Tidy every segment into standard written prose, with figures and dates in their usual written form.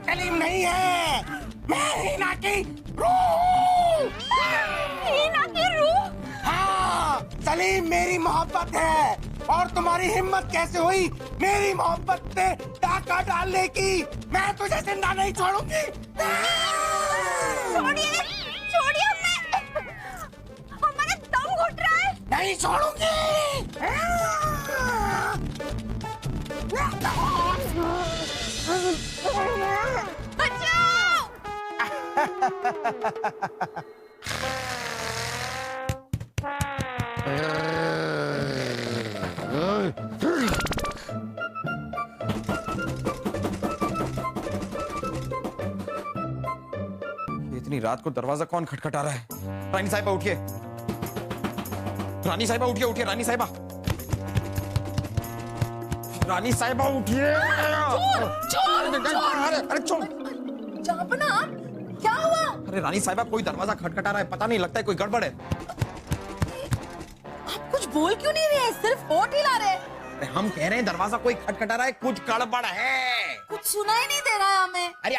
तलीम नहीं है, मैं हीना की रूह। हीना की रूह? हाँ, सलीम मेरी मोहब्बत है। और तुम्हारी हिम्मत कैसे हुई मेरी मोहब्बत पे डाका डालने की? मैं तुझे जिंदा नहीं छोड़ूंगी। छोड़िए, छोड़िए, हमारा दम घुट रहा है। नहीं छोड़ूंगी। इतनी रात को दरवाजा कौन खटखटा रहा है? रानी साहिबा उठिए, रानी साहिबा उठिए, उठिए रानी साहिबा, रानी साहिबा उठिए। अरे चोर! जापना, क्या हुआ? अरे रानी साहिबा, कोई दरवाजा खटखटा रहा है, पता नहीं, लगता है कोई गड़बड़ है। आप कुछ बोल क्यों नहीं रहे? सिर्फ होठ हिला रहे। अरे हम कह रहे हैं दरवाजा कोई खटखटा रहा है, कुछ गड़बड़ है। कुछ सुनाई नहीं दे रहा है हमें। अरे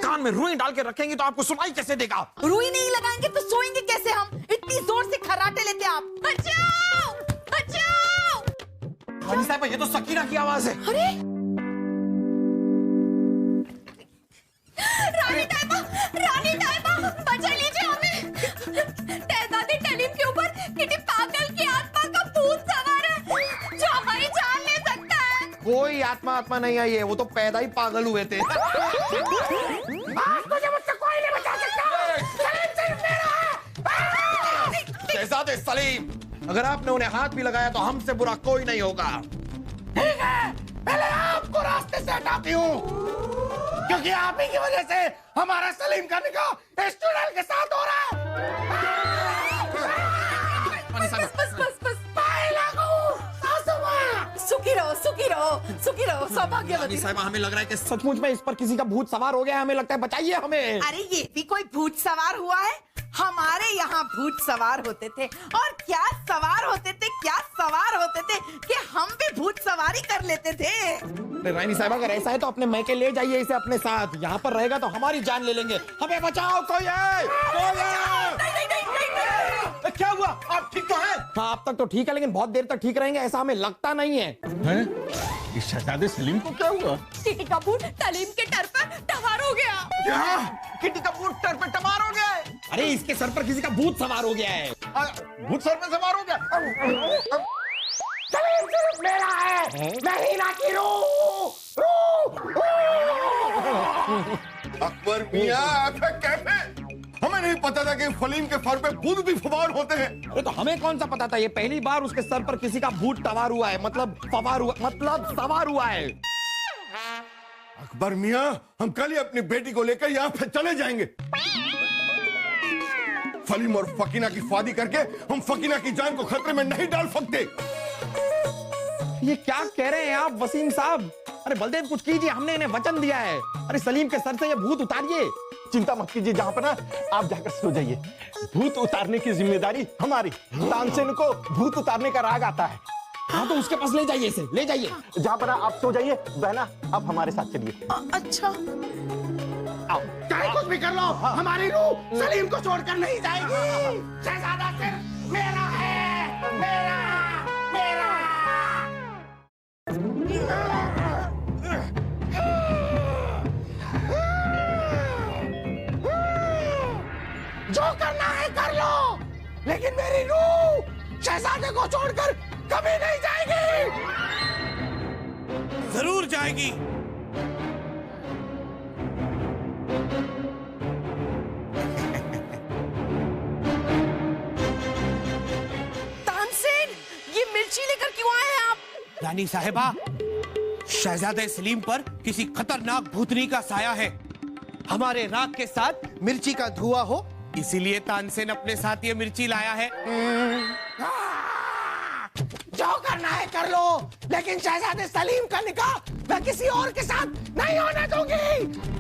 कान में रुई डाल के रखेंगे तो आपको सुनाई कैसे देगा? रुई नहीं लगाएंगे तो सोएंगे कैसे हम? इतनी जोर से खर्राटे लेते आप। बचाओ! बचाओ! रानी साहिबा, ये तो सकीना की आवाज है। अरे रानी साहिबा, बचा लीजिए हमें। शहजादी तलीम के ऊपर किसी पागल की आत्मा का भूत सवार है जो हमारी जान ले सकता है। कोई आत्मा नहीं आई है, वो तो पैदा ही पागल हुए थे। तुझे मुझसे कोई नहीं बचा सकता। सलीम सिर्फ मेरा है। शहजादे सलीम, अगर आपने उन्हें हाथ भी लगाया तो हमसे बुरा कोई नहीं होगा। ठीक है, पहले आपको रास्ते से हटाती हूँ, क्योंकि आप ही की वजह से हमारा सलीम का निकाह इस चुड़ैल के साथ हो रहा है। सुखी रहो सौभाग्यवती। साहिबा, हमें लग रहा है कि सचमुच में इस पर किसी का भूत सवार हो गया है, हमें लगता है, बचाइए हमें। अरे ये भी कोई भूत सवार हुआ है? हमारे यहाँ भूत सवार होते थे, और क्या सवार होते थे, क्या सवार होते थे कि हम भी भूत सवारी कर लेते थे। रानी साहिबा, अगर ऐसा है तो अपने मैके ले जाइए इसे अपने साथ। यहाँ पर रहेगा तो हमारी जान ले लेंगे। हमें बचाओ, कोई है? कोई है? क्या हुआ? आप ठीक तो हैं? हाँ, अब तक तो ठीक है, लेकिन बहुत देर तक ठीक रहेंगे ऐसा हमें लगता नहीं है। इस शहजादे सलीम को क्या हुआ? किटी का बूट तलीम के टर पर टवार हो गया। क्या? किटी का भूत सर पर टमार हो गया है? अरे इसके सर पर किसी का भूत सवार हो गया है। भूत सर में सवार हो गया? सलीम सिर्फ मेरा है, मैं हीना की रूह। अकबर मियां, ऐसा कैसे? हमें नहीं पता था कि फलीम के सर पे भूत भी सवार होते हैं। अरे तो हमें कौन सा पता था? ये पहली बार उसके सर पर किसी का भूत टवार हुआ है, मतलब सवार हुआ, मतलब सवार हुआ है। अकबर मियां, हम कल ही अपनी बेटी को लेकर यहाँ से चले जाएंगे। फलीम और फकीना की शादी करके हम फकीना की जान को खतरे में नहीं डाल सकते। ये क्या कह रहे हैं आप वसीम साहब? अरे बलदेव, कुछ कीजिए, हमने इन्हें वचन दिया है। अरे सलीम के सर से ये भूत उतारिए। चिंता मत कीजिए, जहाँ पर ना आप जाकर सो जाइए। भूत उतारने की जिम्मेदारी हमारी। तानसेन को भूत उतारने का राग आता है। हाँ तो उसके पास ले जाइए इसे, ले जाइए। जहाँ पर आप सो जाइए। बहना, आप हमारे साथ चलिए। अच्छा, आओ। चाहे कुछ भी कर लो, हमारी रूह सलीम को छोड़कर नहीं जाएगी। शहजादा सिर्फ मेरा है, मेरा, मेरा। जो करना है कर लो, लेकिन मेरी रूह शहजादे को छोड़कर कभी नहीं जाएगी। जरूर जाएगी। मिर्ची लेकर क्यों आए हैं आप? रानी साहिबा, शहजादे सलीम पर किसी खतरनाक भूतनी का साया है। हमारे राग के साथ मिर्ची का धुआं हो, इसीलिए तानसेन अपने साथ ये मिर्ची लाया है। जो करना है कर लो, लेकिन शहजादे सलीम का निकाह मैं किसी और के साथ नहीं होने दूंगी।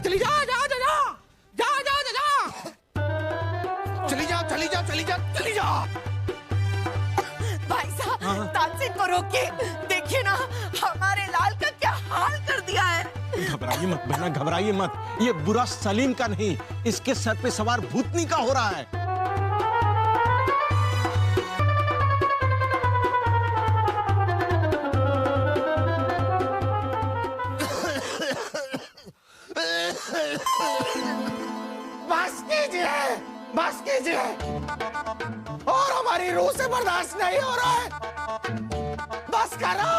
चली जाओ, जाओ, जाओ, जाओ, जाओ, जाओ, चली जाओ, चली जाओ, चली जाओ, चली जाओ। भाई साहब, तानसेन को रोकिए। देखिए ना, हमारे लाल का क्या हाल कर दिया है। घबराइए मत बहना, घबराइए मत। ये बुरा सलीम का नहीं, इसके सर पे सवार भूतनी का हो रहा है। बस कीजिए, बस कीजिए। और हमारी रूह से बर्दाश्त नहीं हो रहा है। बस करो।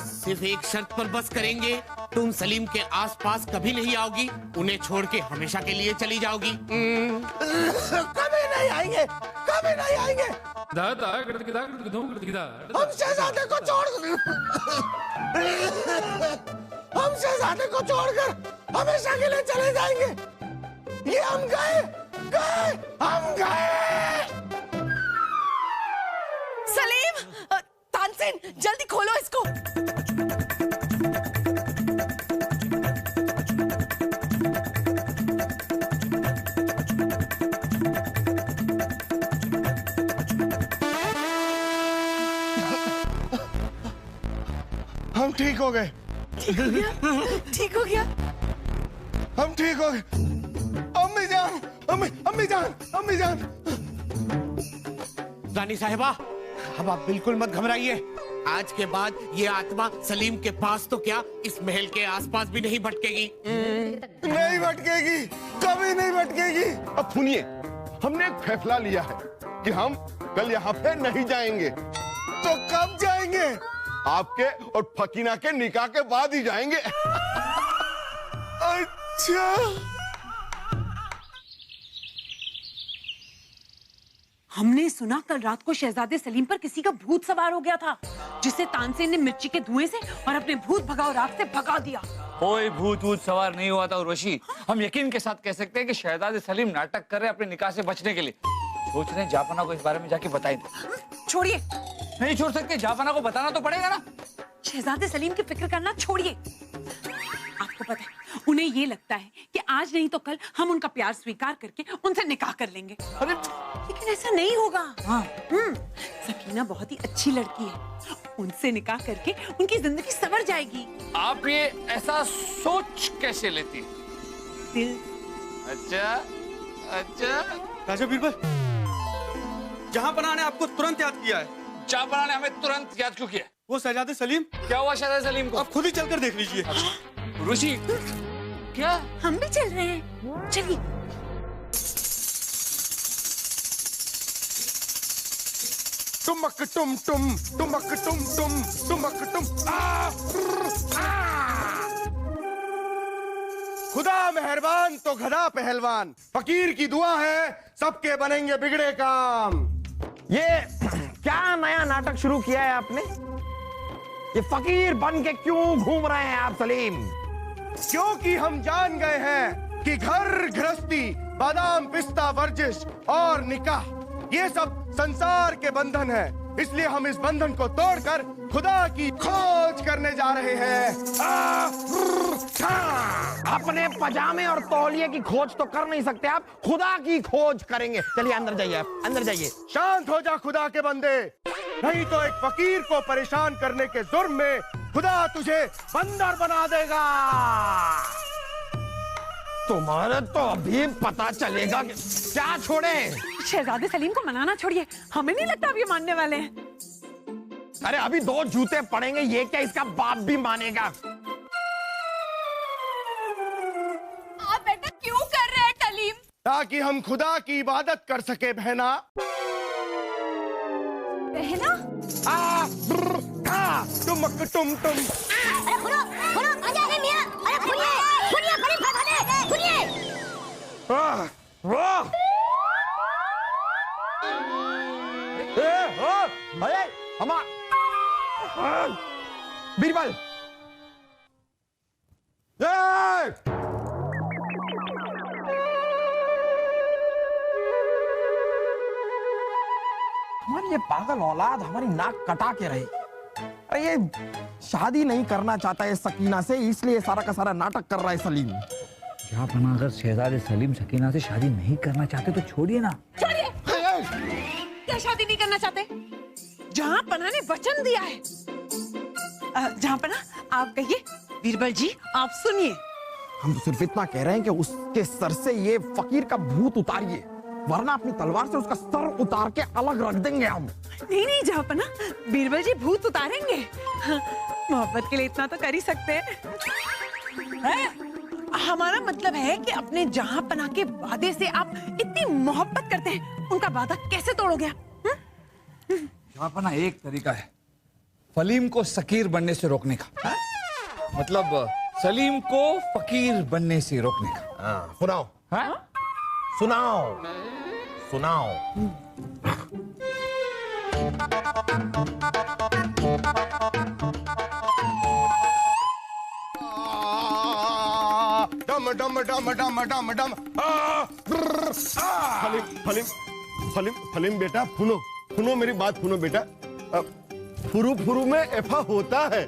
सिर्फ एक शर्त पर बस करेंगे, तुम सलीम के आसपास कभी नहीं आओगी, उन्हें छोड़ के हमेशा के लिए चली जाओगी। कभी नहीं आएंगे, कभी नहीं आएंगे। हम शहजादे को हम शहजादे को छोड़कर हमेशा के लिए चले जाएंगे। ये हम गए, हम गए। सलीम, तानसेन, जल्दी खोलो इसको। हम ठीक हो गए, ठीक हो गया? ठीक हो गया? हम ठीक हो गए। अम्मी जान, अम्मी जान, अम्मी जान। रानी साहिबा, अब आप बिल्कुल मत घबराइए। आज के बाद ये आत्मा सलीम के पास तो क्या, इस महल के आसपास भी नहीं भटकेगी। नहीं भटकेगी, कभी नहीं भटकेगी। अब सुनिए, हमने एक फैसला लिया है कि हम कल यहाँ पे नहीं जाएंगे। तो कब जाएंगे? आपके और फकीना के निकाह के बाद ही जाएंगे। अच्छा। हमने सुना कल रात को शहजादे सलीम पर किसी का भूत सवार हो गया था, जिसे तानसेन ने मिर्ची के धुएं से और अपने भूत भगाओ राग से भगा दिया। कोई भूत सवार नहीं हुआ था उर्वशी। हम यकीन के साथ कह सकते हैं कि शहजादे सलीम नाटक कर रहे हैं अपने निकाह से बचने के लिए। सोच रहे हैं जापाना को इस बारे में जाके बताएं। छोड़िए, नहीं छोड़ सकते, जापाना को बताना तो पड़ेगा ना। शहजादे सलीम की फिक्र करना छोड़िए। आपको पता है, उन्हें ये लगता है कि आज नहीं तो कल हम उनका प्यार स्वीकार करके उनसे निकाह कर लेंगे। अरे लेकिन ऐसा नहीं होगा। हाँ। सकीना बहुत ही अच्छी लड़की है, उनसे निकाह करके उनकी जिंदगी संवर जाएगी। आप ये ऐसा सोच कैसे लेती है? दिल। अच्छा अच्छा। राजा बीरबल, जहां पनाह ने आपको तुरंत याद किया है। जापाना ने हमें तुरंत याद क्यों किया? वो शहजादे सलीम, क्या हुआ शहजादे सलीम को? आप खुद ही चलकर देख लीजिए। ऋषि, क्या? हम भी चल रहे हैं, चलिए। टुमक टुम टुम, टुमक टुम टुम, टुमक टुम। खुदा मेहरबान तो गधा पहलवान। फकीर की दुआ है, सबके बनेंगे बिगड़े काम। ये क्या नया नाटक शुरू किया है आपने? ये फकीर बन के क्यों घूम रहे हैं आप सलीम? क्योंकि हम जान गए हैं कि घर गृहस्थी, बादाम पिस्ता वर्जिश और निकाह, ये सब संसार के बंधन है। इसलिए हम इस बंधन को तोड़कर खुदा की खोज करने जा रहे हैं। अपने पजामे और तौलिए की खोज तो कर नहीं सकते आप, खुदा की खोज करेंगे। चलिए अंदर जाइए, आप अंदर जाइए। शांत हो जा खुदा के बंदे, नहीं तो एक फकीर को परेशान करने के जुर्म में खुदा तुझे बंदर बना देगा। तुम्हारे तो अभी पता चलेगा कि क्या छोड़े। शहजादे सलीम को मनाना छोड़िए, हमें नहीं लगता अब ये मानने वाले हैं। अरे अभी 2 जूते पड़ेंगे, ये क्या इसका बाप भी मानेगा? आप बेटा क्यों कर रहे हैं कलीम? ताकि हम खुदा की इबादत कर सके बहना। बहना? टुमक टुम टुम। अरे सुनो सुनो आजा है मियां, अरे सुनिए सुनिए बड़ी फसा दे सुनिए। वाह भाई हम बीरबल हमारी ये पागल औलाद हमारी नाक कटा के रही। अरे ये शादी नहीं करना चाहता है सकीना से, इसलिए सारा का सारा नाटक कर रहा है सलीम। जहां अगर शहजादे सलीम सकीना से शादी नहीं करना चाहते तो छोड़िए ना। छोड़िए। क्या शादी नहीं करना चाहते? जहां पना ने वचन दिया है। जहां पना आप कहिए, बीरबल जी आप सुनिए। हम तो सिर्फ इतना कह रहे हैं कि उसके सर से ये फकीर का भूत उतारिए, वरना अपनी तलवार से उसका सर उतार के अलग रख देंगे हम। नहीं नहीं जहां पना, बीरबल जी भूत उतारेंगे। हाँ, मोहब्बत के लिए इतना तो कर ही सकते हैं। हमारा मतलब है कि अपने जहां पना के वादे से आप इतनी मोहब्बत करते हैं, उनका वादा कैसे तोड़ोगे आप? जहां पना एक तरीका है फलीम को सकीर बनने से रोकने का, मतलब सलीम को फकीर बनने से रोकने का। सुनाओ सुनाओ सुनाओ। डम डम डम डम डम डम। फलीम फलीम फलीम फलीम बेटा सुनो सुनो मेरी बात सुनो बेटा। फुरू फुरू में एफा होता है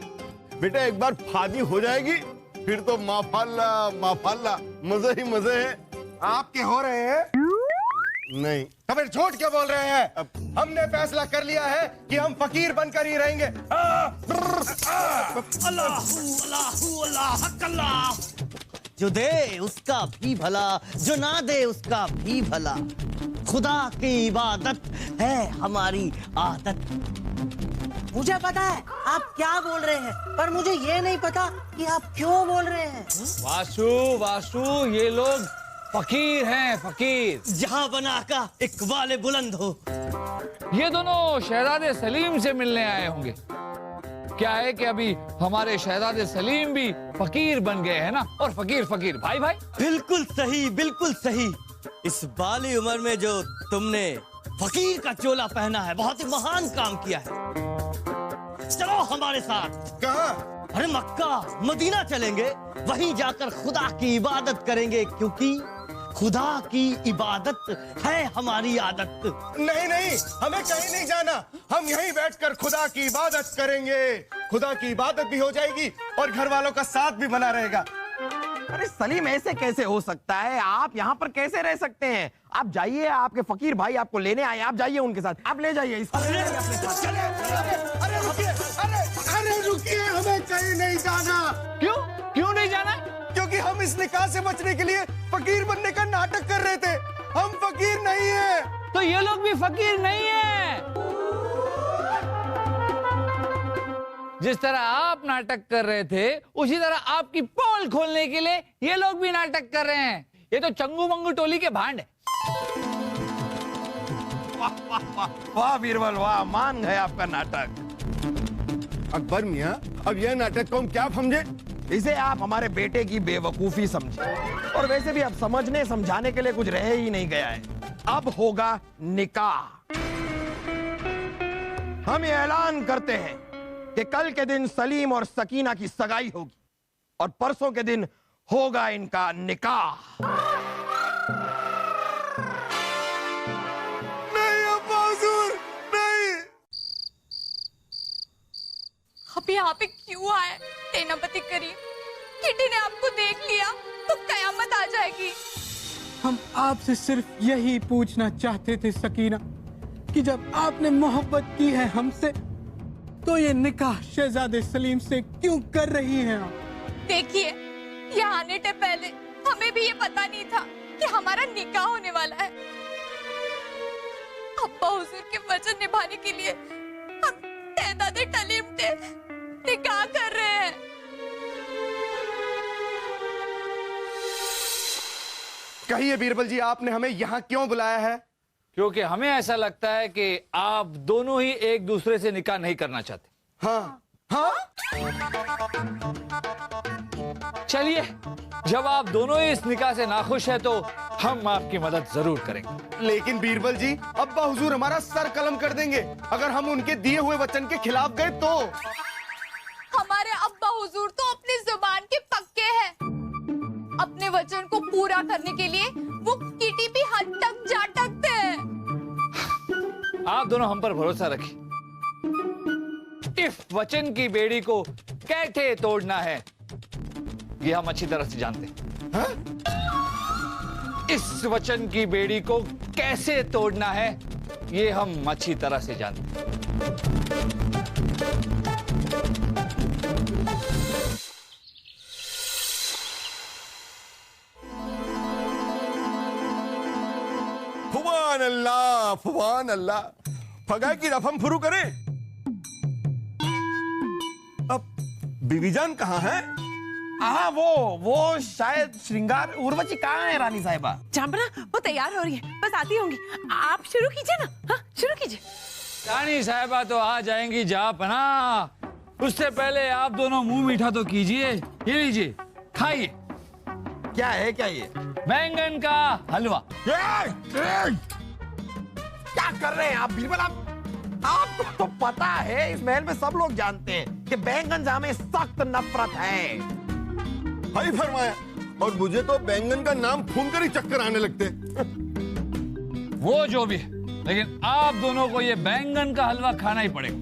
बेटा, एक बार फादी हो जाएगी फिर तो माफाल्ला मजे ही मजे है। आपके हो रहे हैं नहीं तो फिर झूठ क्यों बोल रहे हैं? हमने फैसला कर लिया है कि हम फकीर बनकर ही रहेंगे। जो दे उसका भी भला, जो ना दे उसका भी भला, खुदा की इबादत है हमारी आदत। मुझे पता है आप क्या बोल रहे हैं, पर मुझे ये नहीं पता कि आप क्यों बोल रहे हैं। वासु ये लोग फकीर हैं, फकीर। जहां बना का इकबाल बुलंद हो। ये दोनों शहजादे सलीम से मिलने आए होंगे। क्या है कि अभी हमारे शहजादे सलीम भी फकीर बन गए हैं ना, और फकीर फकीर भाई भाई। बिल्कुल सही बिल्कुल सही। इस बाली उम्र में जो तुमने फकीर का चोला पहना है, बहुत ही महान काम किया है। चलो हमारे साथ। कहाँ? अरे मक्का मदीना चलेंगे, वहीं जाकर खुदा की इबादत करेंगे, क्योंकि खुदा की इबादत है हमारी आदत। नहीं नहीं, हमें कहीं नहीं जाना, हम यहीं बैठकर खुदा की इबादत करेंगे। खुदा की इबादत भी हो जाएगी और घर वालों का साथ भी बना रहेगा। अरे सलीम ऐसे कैसे हो सकता है? आप यहाँ पर कैसे रह सकते हैं? आप जाइए, आपके फकीर भाई आपको लेने आए, आप जाइए उनके साथ, आप ले जाइए इसको। अरे रुकिए, हमें कहीं नहीं जाना। क्यों नहीं जाना? क्योंकि हम इस निकाह से बचने के लिए फकीर बनने का नाटक कर रहे थे। हम फकीर नहीं हैं। तो ये लोग भी फकीर नहीं है। जिस तरह आप नाटक कर रहे थे, उसी तरह आपकी पोल खोलने के लिए ये लोग भी नाटक कर रहे हैं। ये तो चंगू मंगू टोली के भांड है। वाह बीरबल वाह, मान गए आपका नाटक। अकबर मियाँ, अब यह नाटक को हम क्या समझे? इसे आप हमारे बेटे की बेवकूफी समझे, और वैसे भी अब समझने समझाने के लिए कुछ रह ही नहीं गया है। अब होगा निकाह। हम ये ऐलान करते हैं कि कल के दिन सलीम और सकीना की सगाई होगी, और परसों के दिन होगा इनका निकाह। नहीं अब्बा हुजूर, नहीं। आप यहाँ पे क्यों आए? तेनापति करीम, किटी ने आपको देख लिया तो कयामत आ जाएगी। हम आपसे सिर्फ यही पूछना चाहते थे सकीना, कि जब आपने मोहब्बत की है हमसे, तो ये निकाह शहजादे सलीम से क्यों कर रही हैं आप? देखिए, यहाँ आने से पहले हमें भी ये पता नहीं था कि हमारा निकाह होने वाला है। अब्बा हुजूर के वचन निभाने के लिए हम शहजादे सलीम से निकाह कर रहे हैं। कहिए बीरबल जी, आपने हमें यहाँ क्यों बुलाया है? क्योंकि हमें ऐसा लगता है कि आप दोनों ही एक दूसरे से निकाह नहीं करना चाहते। हाँ हाँ। चलिए, जब आप दोनों ही इस निकाह से नाखुश हैं तो हम आपकी मदद जरूर करेंगे। लेकिन बीरबल जी, अब्बा हुजूर हमारा सर कलम कर देंगे अगर हम उनके दिए हुए वचन के खिलाफ गए तो। हमारे अब्बा हुजूर तो अपनी जुबान के पक्के हैं। अपने वचन को पूरा करने के लिए वो किटी भी हद तक जा सकते हैं। आप दोनों हम पर भरोसा रखिए। इस वचन की बेड़ी को कैसे तोड़ना है ये हम अच्छी तरह से जानते हैं। इस वचन की बेड़ी को कैसे तोड़ना है ये हम अच्छी तरह से जानते हैं। फुबान अल्लाह, फुबान अल्लाह। फगाए की रफम फुरू करें। अब बीवीजान कहाँ है? हाँ, वो शायद श्रृंगार उर्वशी कहाँ है रानी साहिबा? जांपना वो तैयार हो रही है, बस आती होंगी। आप शुरू कीजिए ना। हाँ, शुरू कीजिए। रानी साहिबा तो आ जाएंगी जापना, उससे पहले आप दोनों मुंह मीठा तो कीजिए। ये लीजिए, खाइए। क्या है क्या ये? बैंगन का हलवा। क्या कर रहे हैं आप बीरबल? आपको तो पता है, इस महल में सब लोग जानते हैं कि बैंगन से हमें सख्त नफरत है। भाई फरमाया, और मुझे तो बैंगन का नाम खून कर ही चक्कर आने लगते। वो जो भी है, लेकिन आप दोनों को ये बैंगन का हलवा खाना ही पड़ेगा।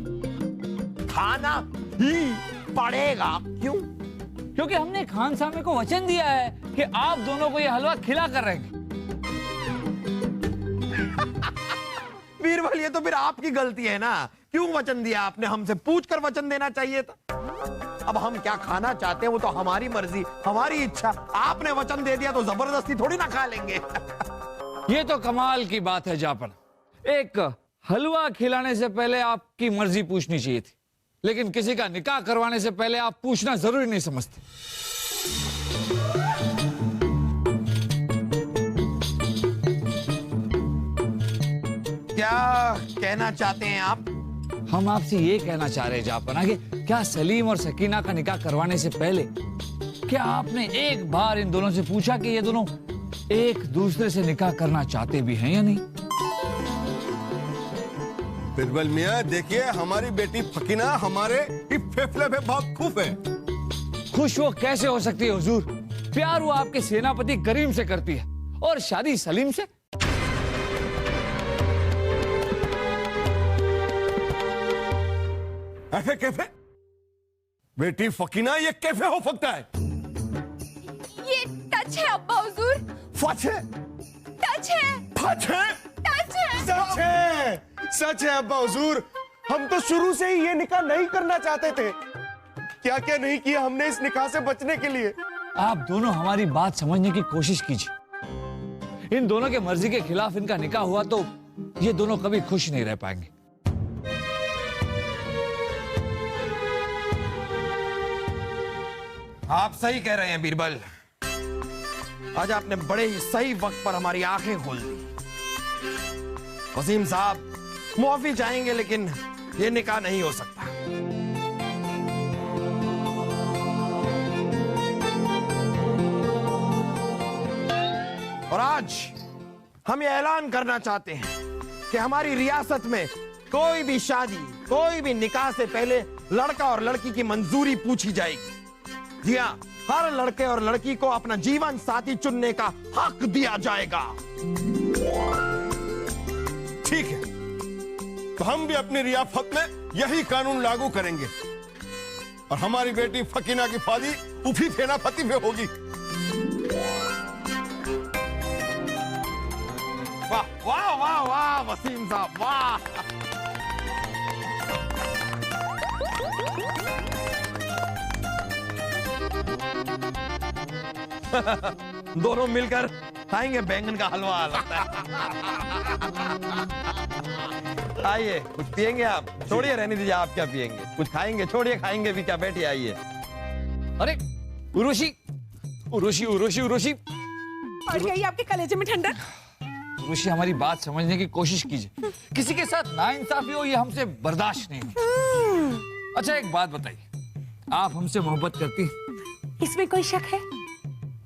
खाना ही पड़ेगा? क्यों? क्योंकि हमने खान साहब को वचन दिया है कि आप दोनों को ये हलवा खिला कर रहेंगे। बीरबल, ये तो फिर आपकी गलती है ना। क्यों वचन दिया आपने? हमसे पूछकर वचन देना चाहिए था। अब हम क्या खाना चाहते हैं वो तो हमारी मर्जी, हमारी इच्छा। आपने वचन दे दिया तो जबरदस्ती थोड़ी ना खा लेंगे। ये तो कमाल की बात है जापन। एक हलवा खिलाने से पहले आपकी मर्जी पूछनी चाहिए थी, लेकिन किसी का निकाह करवाने से पहले आप पूछना जरूरी नहीं समझते। क्या कहना चाहते हैं आप? हम आपसे ये कहना चाह रहे हैं जापना कि क्या सलीम और सकीना का निकाह करवाने से पहले क्या आपने एक बार इन दोनों से पूछा कि ये दोनों एक दूसरे से निकाह करना चाहते भी हैं या नहीं? बिरबल मियाँ, देखिए हमारी बेटी फकीना हमारे फेफड़े पे बहुत खुश है। खुश वो कैसे हो सकती है हुजूर? प्यार वो आपके सेनापति करीम से करती है और शादी सलीम से। ऐसे कैसे? बेटी फकीना, ये कैसे हो सकता है? ये टच है अब्बा हुजूर। फच है? टच है। फच है? टच है। सच है, सच है अब्बा हुजूर। हम तो शुरू से ही ये निकाह नहीं करना चाहते थे। क्या क्या नहीं किया हमने इस निकाह से बचने के लिए। आप दोनों हमारी बात समझने की कोशिश कीजिए। इन दोनों के मर्जी के खिलाफ इनका निकाह हुआ तो ये दोनों कभी खुश नहीं रह पाएंगे। आप सही कह रहे हैं बीरबल। आज आपने बड़े ही सही वक्त पर हमारी आंखें खोल दी। वसीम साहब, मुआफी चाहेंगे लेकिन ये निकाह नहीं हो सकता। और आज हम ये ऐलान करना चाहते हैं कि हमारी रियासत में कोई भी शादी, कोई भी निकाह से पहले लड़का और लड़की की मंजूरी पूछी जाएगी। जी हाँ, हर लड़के और लड़की को अपना जीवन साथी चुनने का हक दिया जाएगा। ठीक है, तो हम भी अपनी रियासत में यही कानून लागू करेंगे और हमारी बेटी फकीना की शादी उसी सेनापति में होगी। वाह वाह वाह वाह वसीम साहब, वाह। दोनों मिलकर खाएंगे बैंगन का हलवा लगता है। आइए, कुछ पिएंगे आप? छोड़िए, रहने दीजिए। आप क्या पिएंगे? कुछ खाएंगे? छोड़िए, खाएंगे भी क्या? बैठिए, आइए। अरे उर्वशी, उर्वशी, उर्वशी, उर्वशी, पड़ गई आपके कलेजे में ठंडक। ऋषि हमारी बात समझने की कोशिश कीजिए। किसी के साथ नाइंसाफी हो ये हमसे बर्दाश्त नहीं है। अच्छा एक बात बताइए, आप हमसे मोहब्बत करती हैं? इसमें कोई शक है?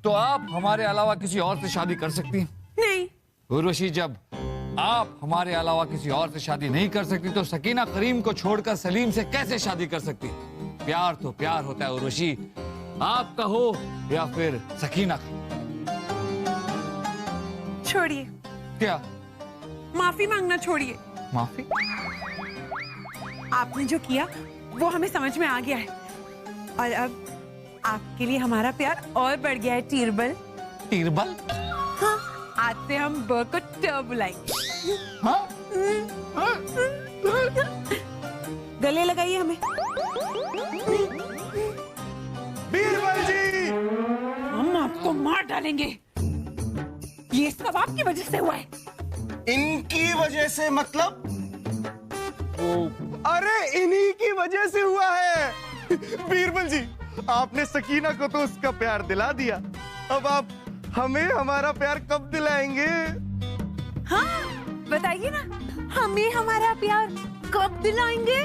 तो आप हमारे अलावा किसी और से शादी कर सकती हैं? नहीं। उर्वशी, जब आप हमारे अलावा किसी और से शादी नहीं कर सकती तो सकीना करीम को छोड़कर सलीम से कैसे शादी कर सकती? प्यार तो प्यार होता है उर्वशी, आपका हो या फिर सकीना का। छोड़िए। क्या? माफी मांगना छोड़िए। माफी? आपने जो किया वो हमें समझ में आ गया है और अब आपके लिए हमारा प्यार और बढ़ गया है टीरबल। टीरबल? हाँ, आज से हम ब को ट बुलाएंगे। हाँ? गले लगाइए हमें। बीरबल जी, हम आपको मार डालेंगे। ये सब आपकी वजह से हुआ है। इनकी वजह से मतलब? अरे इन्हीं की वजह से हुआ है। बीरबल जी, आपने सकीना को तो उसका प्यार दिला दिया, अब आप हमें हमारा प्यार कब दिलाएंगे? हाँ, बताइए ना, हमें हमारा प्यार कब दिलाएंगे?